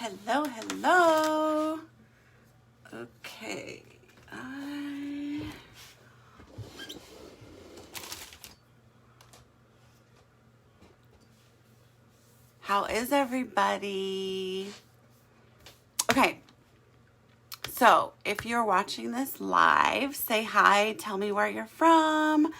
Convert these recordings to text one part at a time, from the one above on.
Hello, hello. Okay. How is everybody? Okay. So, if you're watching this live, say hi, tell me where you're from.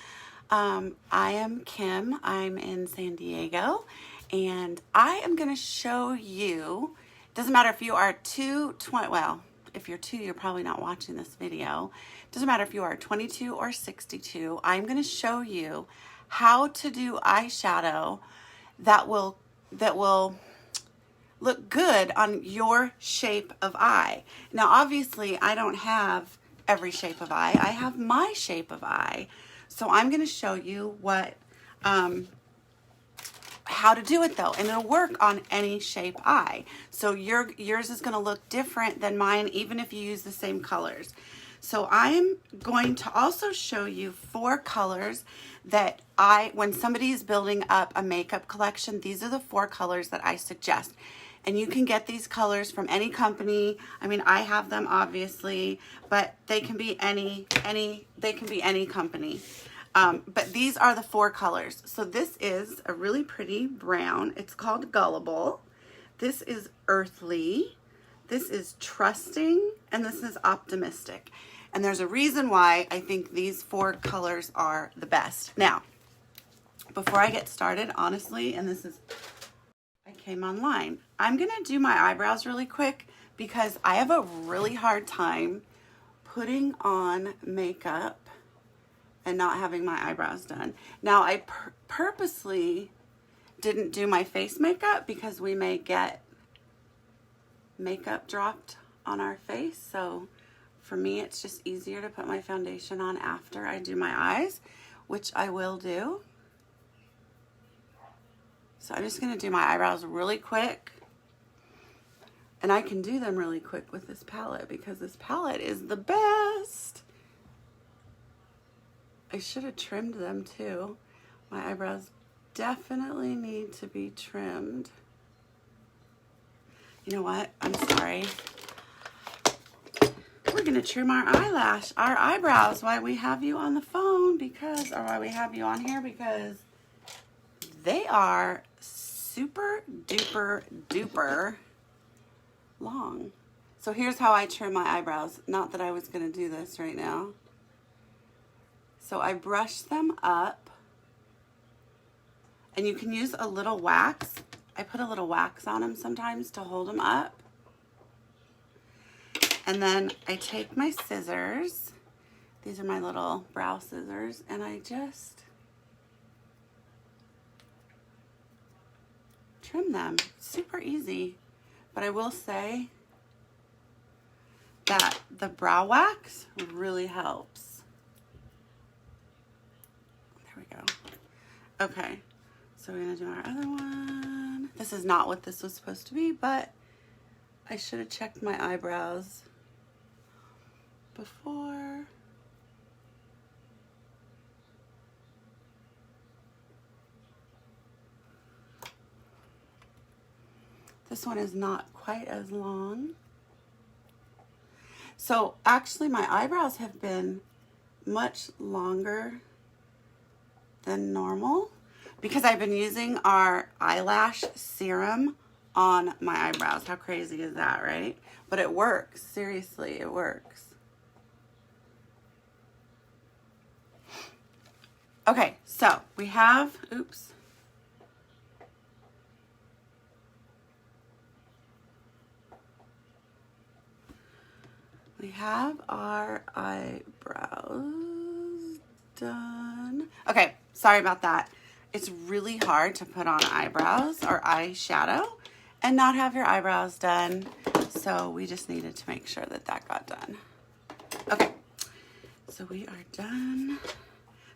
I am Kim. I'm in San Diego, and I am going to show you. Doesn't matter if you are 220. Well, if you're 2, you're probably not watching this video. Doesn't matter if you are 22 or 62. I'm going to show you how to do eyeshadow that will look good on your shape of eye. Now, obviously, I don't have every shape of eye. I have my shape of eye. So I'm going to show you how to do it though, and it'll work on any shape eye. So yours is going to look different than mine, even if you use the same colors. So I'm going to also show you 4 colors that when somebody is building up a makeup collection, these are the 4 colors that I suggest. And you can get these colors from any company. I mean, I have them obviously, but they can be any company. But these are the 4 colors. So this is a really pretty brown. It's called Gullible. This is Earthly. This is Trusting, and this is Optimistic. And there's a reason why I think these 4 colors are the best. Now, before I get started, honestly, and I came online. I'm going to do my eyebrows really quick because I have a really hard time putting on makeup and not having my eyebrows done. Now, I purposely didn't do my face makeup because we may get makeup dropped on our face. So for me, it's just easier to put my foundation on after I do my eyes, which I will do. So I'm just going to do my eyebrows really quick. And I can do them really quick with this palette because this palette is the best. I should have trimmed them too. My eyebrows definitely need to be trimmed. You know what? I'm sorry. We're going to trim our eyebrows while we have you on the phone or while we have you on here because they are super duper duper long. So here's how I trim my eyebrows. Not that I was going to do this right now. So I brush them up, and you can use a little wax. I put a little wax on them sometimes to hold them up. And then I take my scissors. These are my little brow scissors, and I just trim them. Super easy. But I will say that the brow wax really helps. There we go. Okay, so we're gonna do our other one. This is not what this was supposed to be, but I should have checked my eyebrows before. This one is not quite as long. So actually my eyebrows have been much longer than normal because I've been using our eyelash serum on my eyebrows. How crazy is that, right? But it works. Seriously, it works. Okay, so we have, oops. We have our eyebrows done. Okay, sorry about that. It's really hard to put on eyebrows or eyeshadow and not have your eyebrows done. So we just needed to make sure that that got done. Okay, so we are done.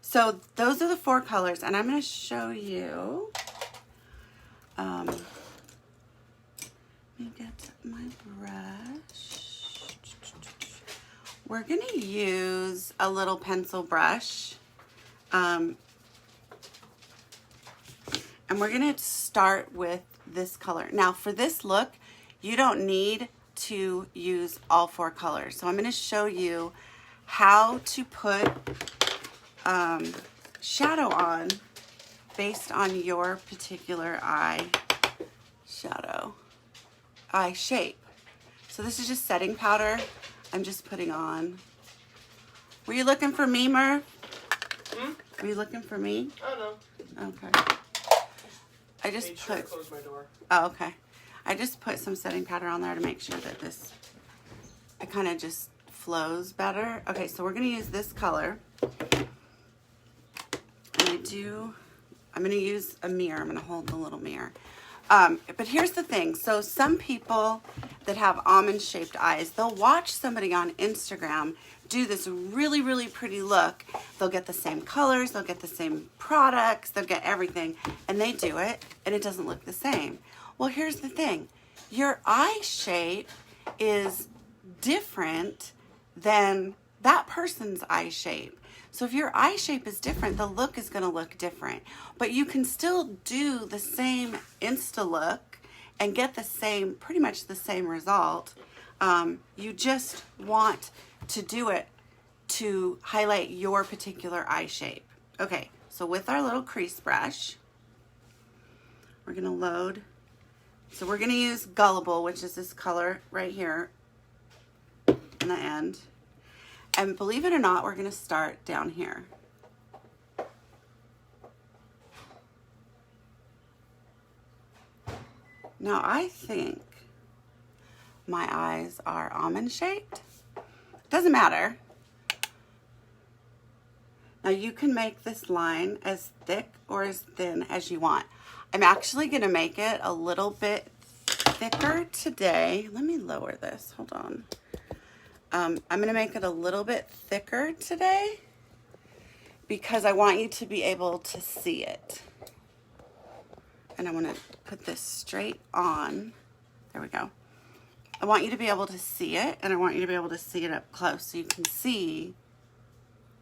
So those are the 4 colors, and I'm going to show you. Let me get my brush. We're going to use a little pencil brush. And we're going to start with this color. Now, for this look, you don't need to use all 4 colors. So I'm going to show you how to put shadow on based on your particular eye shape. So this is just setting powder. I'm just putting on. Were you looking for me, Murph? Were you looking for me? Oh, no. Okay. I just Made sure put. to close my door. Oh, okay. I just put some setting powder on there to make sure that it kind of just flows better. Okay, so we're gonna use this color. And I'm gonna use a mirror. I'm gonna hold the little mirror. But here's the thing. So some people that have almond-shaped eyes, they'll watch somebody on Instagram do this really, really pretty look. They'll get the same colors, they'll get the same products, they'll get everything, and they do it, and it doesn't look the same. Well, here's the thing. Your eye shape is different than that person's eye shape. So if your eye shape is different, the look is going to look different. But you can still do the same Insta look and get the same, pretty much the same result. You just want to do it to highlight your particular eye shape. Okay, so with our little crease brush, we're going to load. So we're going to use Gullible, which is this color right here in the end. And believe it or not, we're going to start down here. Now I think my eyes are almond shaped. Doesn't matter. Now you can make this line as thick or as thin as you want. I'm actually going to make it a little bit thicker today. Let me lower this. Hold on. I'm going to make it a little bit thicker today because I want you to be able to see it. And I want to put this straight on. There we go. I want you to be able to see it, and I want you to be able to see it up close so you can see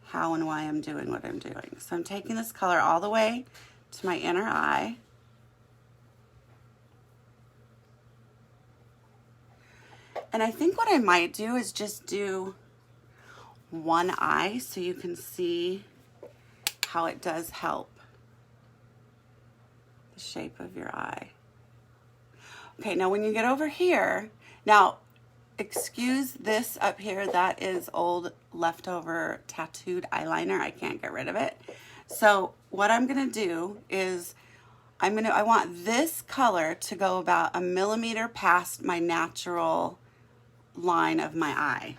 how and why I'm doing what I'm doing. So I'm taking this color all the way to my inner eye. And I think what I might do is just do one eye so you can see how it does help the shape of your eye. Okay, now when you get over here, now excuse this up here, that is old leftover tattooed eyeliner. I can't get rid of it. So what I'm gonna do is I want this color to go about 1 millimeter past my natural line of my eye.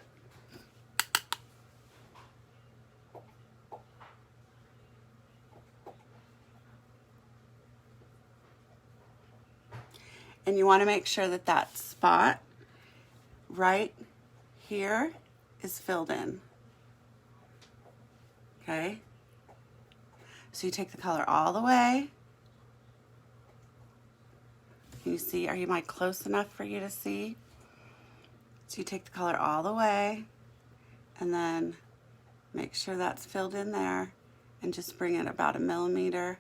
And you want to make sure that that spot right here is filled in. Okay? So you take the color all the way. Can you see? Am I close enough for you to see? So you take the color all the way and then make sure that's filled in there and just bring it about 1 millimeter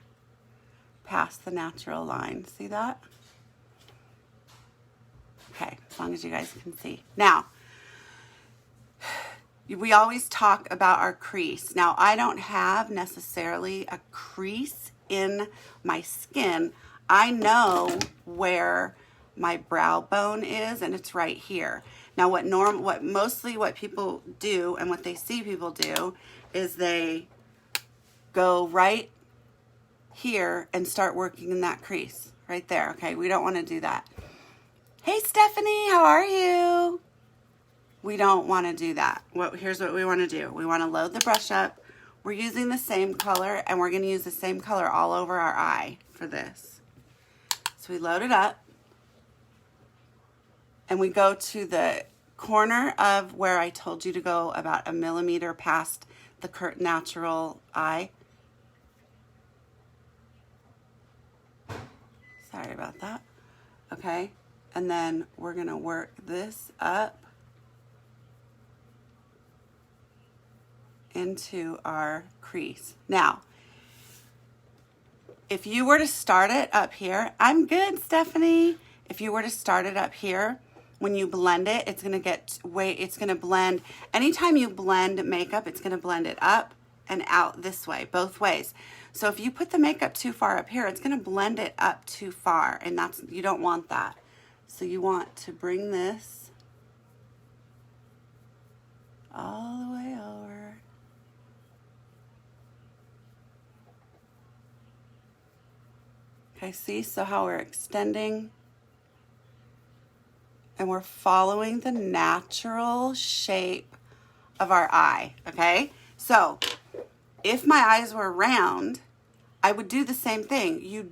past the natural line. See that? Okay, as long as you guys can see. Now, we always talk about our crease. Now, I don't have necessarily a crease in my skin. I know where my brow bone is, and it's right here. Now, mostly what people do and what they see people do is they go right here and start working in that crease right there. Okay, we don't want to do that. Hey, Stephanie, how are you? We don't want to do that. Here's what we want to do. We want to load the brush up. We're using the same color, and we're going to use the same color all over our eye for this. So we load it up. And we go to the corner of where I told you to go about 1 millimeter past the natural eye. Sorry about that. Okay. And then we're going to work this up into our crease. Now, if you were to start it up here, I'm good, Stephanie. if you were to start it up here, when you blend it, it's going to blend. Anytime you blend makeup, it's going to blend it up and out this way, both ways. So if you put the makeup too far up here, it's going to blend it up too far, and you don't want that. So you want to bring this all the way over. Okay, see, so how we're extending and we're following the natural shape of our eye, okay? So if my eyes were round, I would do the same thing. You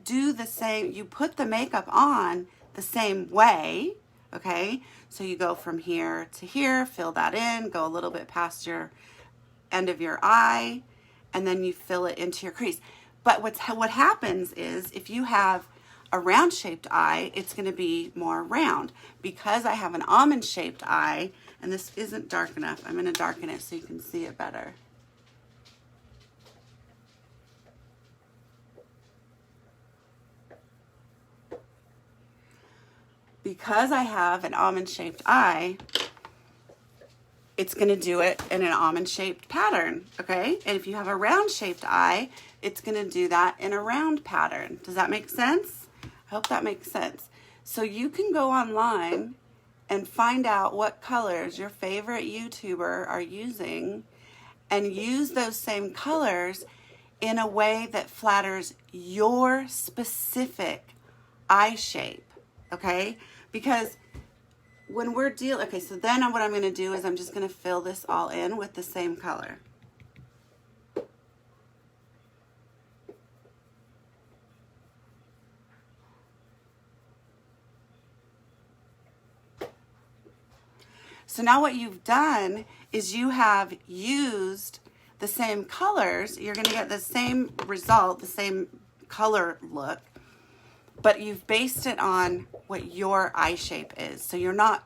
put the makeup on the same way, okay? So you go from here to here, fill that in, go a little bit past your end of your eye, and then you fill it into your crease. But what happens is if you have a round shaped eye, it's going to be more round. Because I have an almond shaped eye, and this isn't dark enough, I'm going to darken it so you can see it better. Because I have an almond shaped eye, it's going to do it in an almond shaped pattern, okay? And if you have a round shaped eye, it's going to do that in a round pattern. Does that make sense? I hope that makes sense. So you can go online and find out what colors your favorite YouTuber are using and use those same colors in a way that flatters your specific eye shape, okay? Because when we're okay, so then what I'm going to do is I'm just going to fill this all in with the same color. So now what you've done is you have used the same colors. You're going to get the same result, the same color look, but you've based it on what your eye shape is. So you're not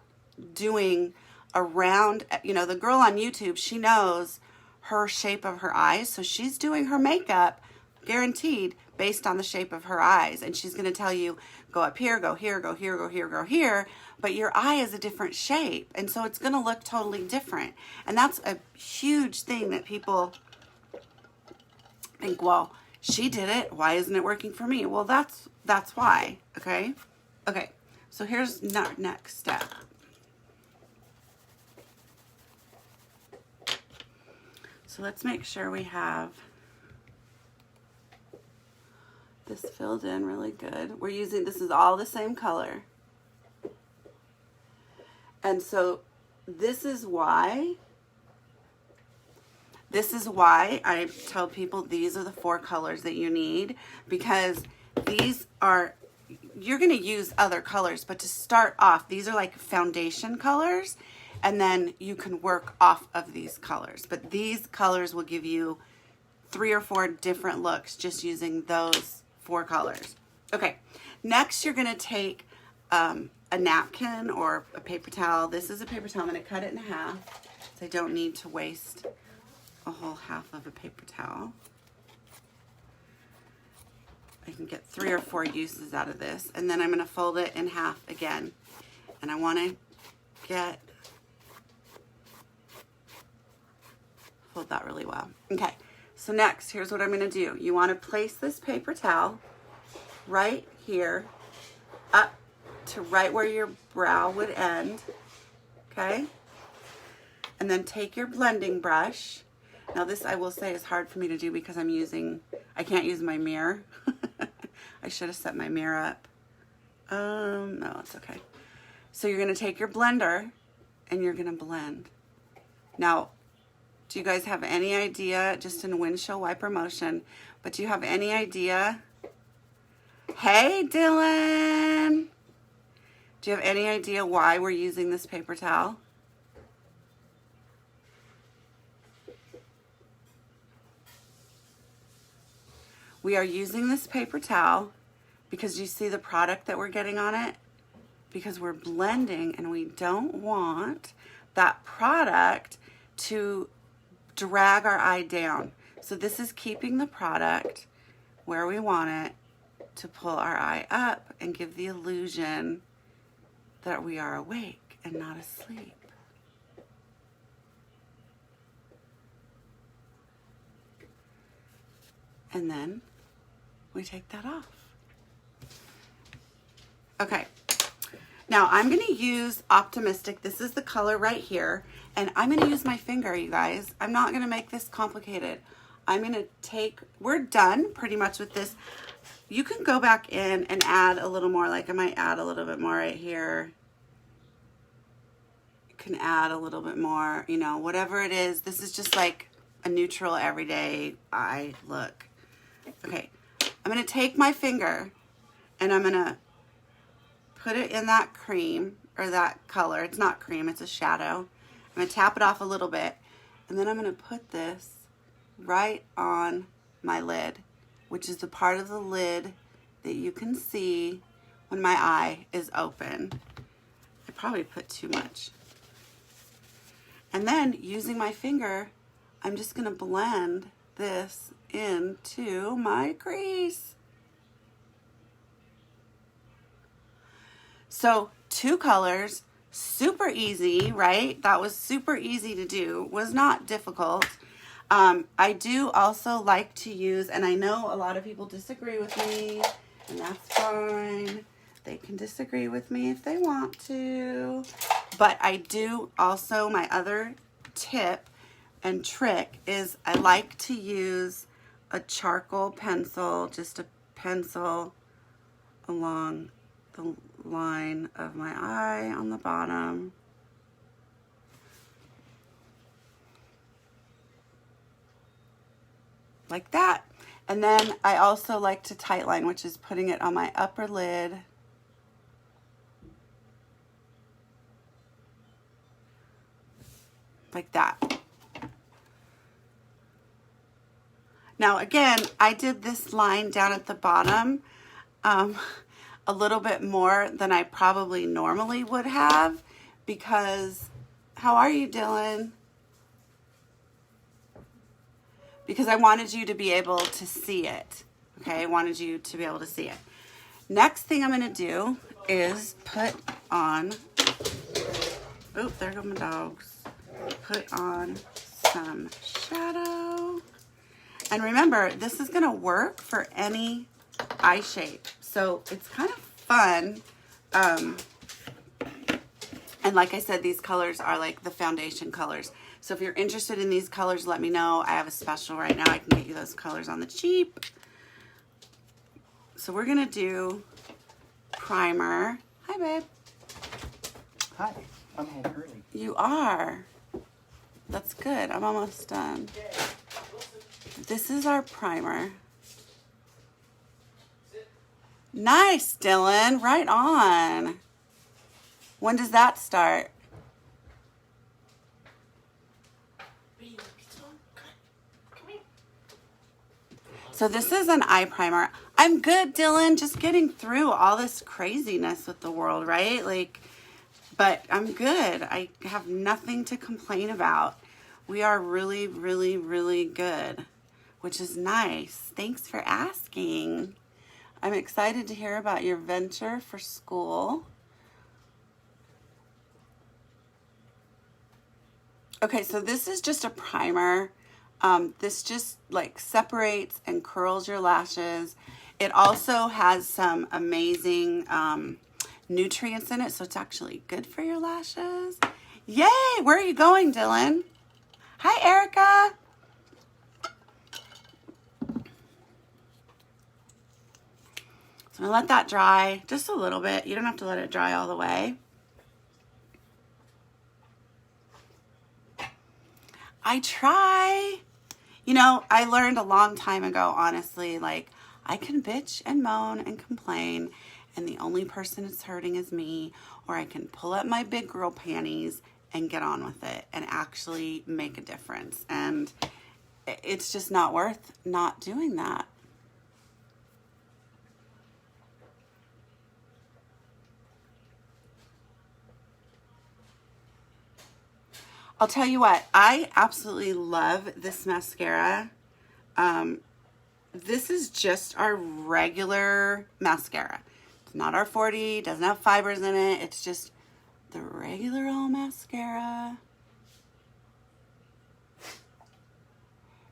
doing a round, the girl on YouTube, she knows her shape of her eyes. So she's doing her makeup, guaranteed, based on the shape of her eyes. And she's going to tell you, go up here, go here, go here, go here, go here. But your eye is a different shape. And so it's going to look totally different. And that's a huge thing that people think, well, she did it. Why isn't it working for me? Well, that's why. Okay. Okay. So here's next step. So let's make sure we have this filled in really good. This is all the same color. And so this is why I tell people these are the 4 colors that you need, because you're going to use other colors, but to start off, these are like foundation colors, and then you can work off of these colors. But these colors will give you 3 or 4 different looks just using those 4 colors. Okay, next you're going to take a napkin or a paper towel. This is a paper towel. I'm going to cut it in half so I don't need to waste a whole half of a paper towel. I can get 3 or 4 uses out of this. And then I'm going to fold it in half again. And I want to fold that really well. Okay, so next, here's what I'm going to do. You want to place this paper towel right here up to right where your brow would end, okay? And then take your blending brush. Now this, I will say, is hard for me to do because I can't use my mirror. I should have set my mirror up. No, it's okay. So you're going to take your blender and you're going to blend. Now, do you guys have any idea, just in windshield wiper motion, but do you have any idea? Hey, Dylan! Do you have any idea why we're using this paper towel? We are using this paper towel because you see the product that we're getting on it? Because we're blending and we don't want that product to drag our eye down. So this is keeping the product where we want it to pull our eye up and give the illusion that we are awake and not asleep. And then we take that off. Okay, now I'm gonna use Optimistic. This is the color right here. And I'm gonna use my finger, you guys. I'm not gonna make this complicated. I'm gonna take, we're done pretty much with this. You can go back in and add a little more, like I might add a little bit more right here. You can add a little bit more, you know, whatever it is. This is just like a neutral everyday eye look. Okay, I'm gonna take my finger and I'm gonna put it in that cream or that color. It's not cream, it's a shadow. I'm gonna tap it off a little bit and then I'm gonna put this right on my lid, which is the part of the lid that you can see when my eye is open. I probably put too much. And then using my finger, I'm just gonna blend this into my crease. So 2 colors, super easy, right? That was super easy to do, was not difficult. I do also like to use, and I know a lot of people disagree with me, and that's fine. They can disagree with me if they want to. But I do also, my other tip and trick is I like to use a charcoal pencil, just a pencil along the line of my eye on the bottom. Like that. And then I also like to tightline, which is putting it on my upper lid. Like that. Now again, I did this line down at the bottom a little bit more than I probably normally would have because, how are you, Dylan? Because I wanted you to be able to see it. Okay, I wanted you to be able to see it. Next thing I'm gonna do is put on, oop, there go my dogs. Put on some shadow. And remember, this is gonna work for any eye shape. So it's kind of fun. And like I said, these colors are like the foundation colors. So if you're interested in these colors, let me know. I have a special right now. I can get you those colors on the cheap. So we're gonna do primer. Hi, babe. Hi, I'm home early. You are. That's good. I'm almost done. This is our primer. Nice, Dylan. Right on. When does that start? So this is an eye primer. I'm good, Dylan. Just getting through all this craziness with the world, right? Like, but I'm good. I have nothing to complain about. We are really, really, really good, which is nice. Thanks for asking. I'm excited to hear about your venture for school. Okay, so this is just a primer. This just like separates and curls your lashes. It also has some amazing nutrients in it, so it's actually good for your lashes. Yay! Where are you going, Dylan? Hi, Erica. So I'm gonna let that dry just a little bit. You don't have to let it dry all the way. I try. You know, I learned a long time ago, honestly, like I can bitch and moan and complain and the only person it's hurting is me, or I can pull up my big girl panties and get on with it and actually make a difference. And it's just not worth not doing that. I'll tell you what, I absolutely love this mascara. This is just our regular mascara. It's not our 40, doesn't have fibers in it. It's just the regular old mascara.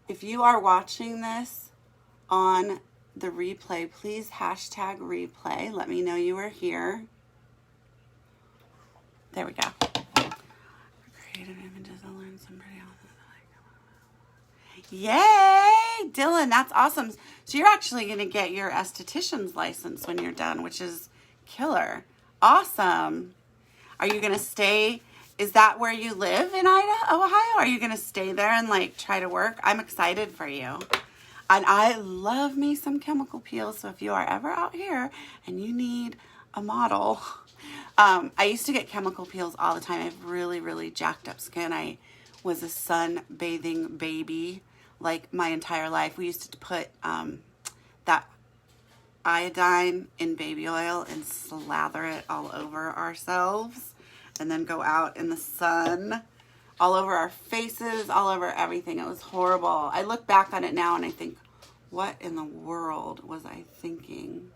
If you are watching this on the replay, please hashtag replay. Let me know you are here. There we go. Creative images, I'll learn some pretty awesome. Yay! Dylan, that's awesome. So you're actually going to get your esthetician's license when you're done, which is killer. Awesome. Are you going to stay? Is that where you live in Ohio? Are you going to stay there and like try to work? I'm excited for you. And I love me some chemical peels. So if you are ever out here and you need a model, I used to get chemical peels all the time. I have really, really jacked up skin. I was a sunbathing baby like my entire life. We used to put that iodine in baby oil and slather it all over ourselves and then go out in the sun all over our faces, all over everything. It was horrible. I look back on it now and I think, what in the world was I thinking?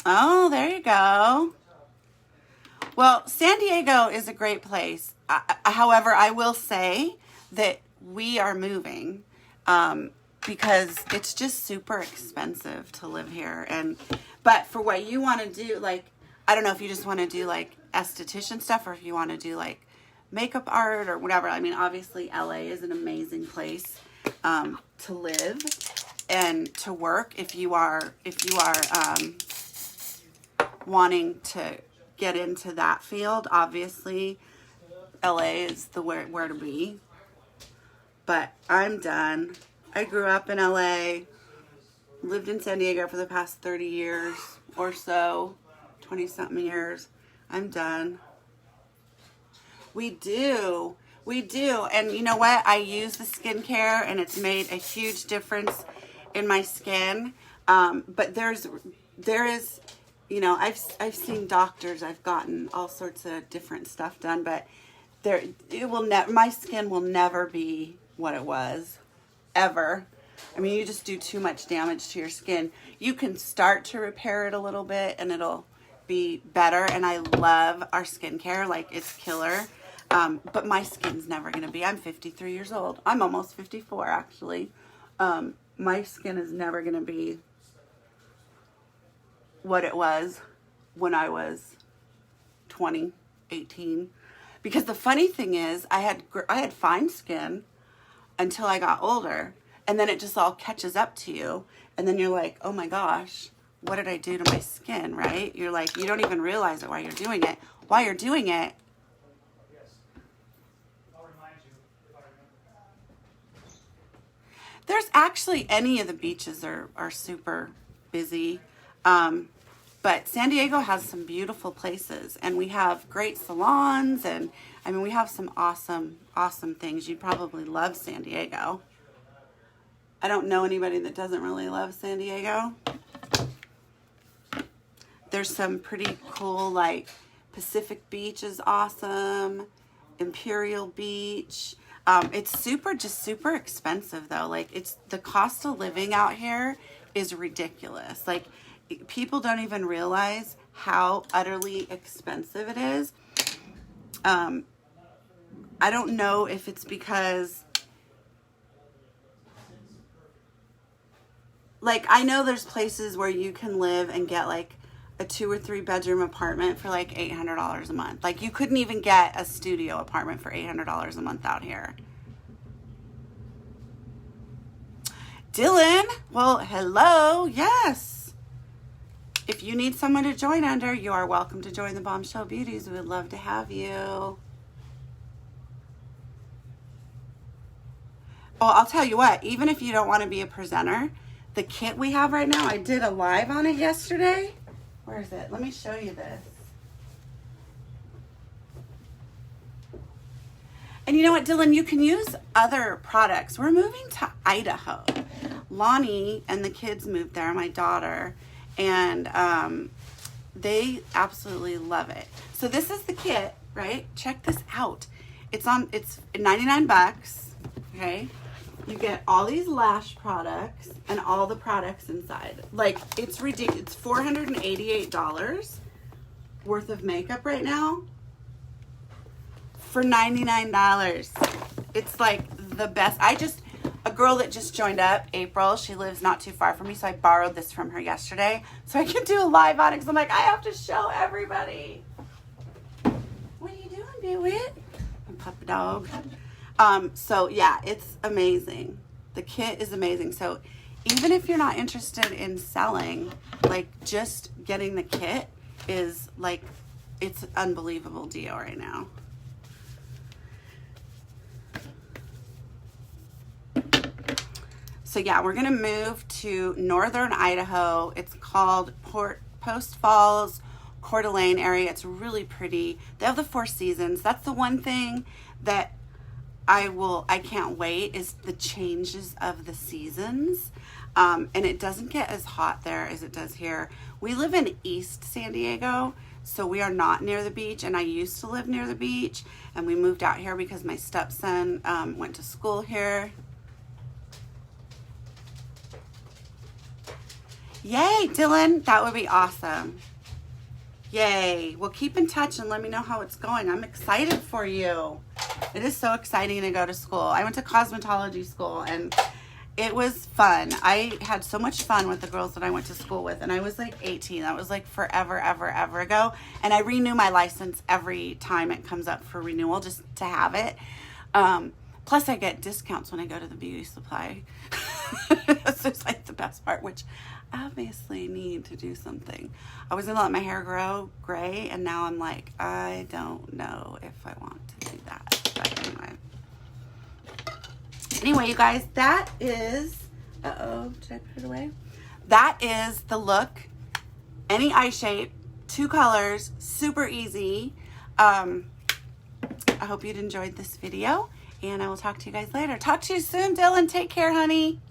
Oh, there you go. Well, San Diego is a great place. However, I will say that we are moving because it's just super expensive to live here. But for what you want to do, like, I don't know if you just want to do like esthetician stuff or if you want to do like makeup art or whatever. I mean, obviously LA is an amazing place to live and to work if you are wanting to get into that field. Obviously LA is the where to be. But I'm done. I grew up in LA, lived in San Diego for the past 30 years or so, 20 something years. I'm done. We do. And you know what? I use the skincare and it's made a huge difference in my skin. But there is, you know, I've seen doctors, I've gotten all sorts of different stuff done, but my skin will never be what it was, ever. I mean, you just do too much damage to your skin. You can start to repair it a little bit and it'll be better. And I love our skincare, like it's killer. But my skin's never going to be, I'm 53 years old. I'm almost 54 actually. My skin is never going to be what it was when I was 20, 18. Because the funny thing is, I had fine skin until I got older, and then it just all catches up to you, and then you're like, oh my gosh, what did I do to my skin, right? You're like, you don't even realize it while you're doing it. While you're doing it, there's actually, any of the beaches are super busy. But San Diego has some beautiful places and we have great salons and I mean, we have some awesome, awesome things. You'd probably love San Diego. I don't know anybody that doesn't really love San Diego. There's some pretty cool, like Pacific Beach is awesome. Imperial Beach. It's super expensive though. Like the cost of living out here is ridiculous. Like people don't even realize how utterly expensive it is. I don't know if it's because, like, I know there's places where you can live and get like a 2 or 3 bedroom apartment for like $800 a month. Like you couldn't even get a studio apartment for $800 a month out here. Dylan, well, hello. Yes. If you need someone to join under, you are welcome to join the Bombshell Beauties. We would love to have you. Oh, I'll tell you what, even if you don't want to be a presenter, the kit we have right now, I did a live on it yesterday. Where is it? Let me show you this. And you know what, Dylan, you can use other products. We're moving to Idaho. Lonnie and the kids moved there, my daughter, and they absolutely love it. So this is the kit, right? Check this out. It's $99, okay? You get all these lash products and all the products inside. Like, it's ridiculous. It's $488 worth of makeup right now for $99. It's like the best. A girl that just joined up, April, she lives not too far from me, so I borrowed this from her yesterday so I could do a live on it because I'm like, I have to show everybody. What are you doing, Bewit? Puppy dog. So yeah, it's amazing. The kit is amazing. So even if you're not interested in selling, like, just getting the kit is like, it's an unbelievable deal right now. So yeah, we're gonna move to northern Idaho. It's called Post Falls, Coeur d'Alene area. It's really pretty. They have the 4 seasons. That's the one thing that I can't wait, is the changes of the seasons. And it doesn't get as hot there as it does here. We live in East San Diego, so we are not near the beach, and I used to live near the beach, and we moved out here because my stepson went to school here. Yay, Dylan, that would be awesome. Yay. Well, keep in touch and let me know how it's going. I'm excited for you. It is so exciting to go to school. I went to cosmetology school and it was fun. I had so much fun with the girls that I went to school with, and I was like 18. That was like forever, ever ago. And I renew my license every time it comes up for renewal just to have it. Plus I get discounts when I go to the beauty supply. That's just like the best part, which I obviously need to do something. I was gonna let my hair grow gray, and now I'm like, I don't know if I want to do that. But anyway, you guys, that is, did I put it away? That is the look. Any eye shape, 2 colors, super easy. I hope you'd enjoyed this video, and I will talk to you guys later. Talk to you soon, Dylan. Take care, honey.